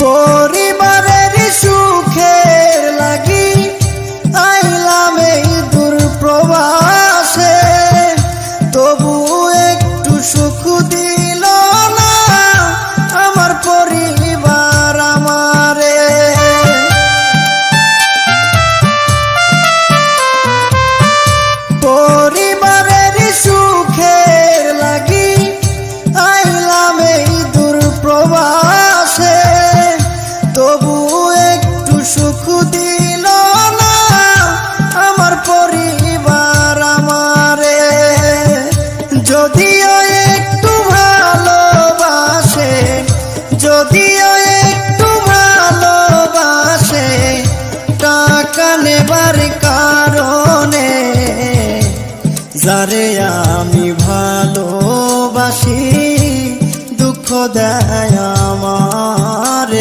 পরিবারের সুখের লাগি আইলাম এই দূর প্রবাসে, তবু একটু সুখ দিল না আমার পরিবার আমারে। পরিবারের সুখের লাগি আইলাম এই দূর প্রবাসে, তবু একটু সুখ দিল না আমার পরিবার আমারে। যদিও একটু ভালোবাসে, যদিও একটু ভালোবাসে, টাকা নেবার কারণে যারে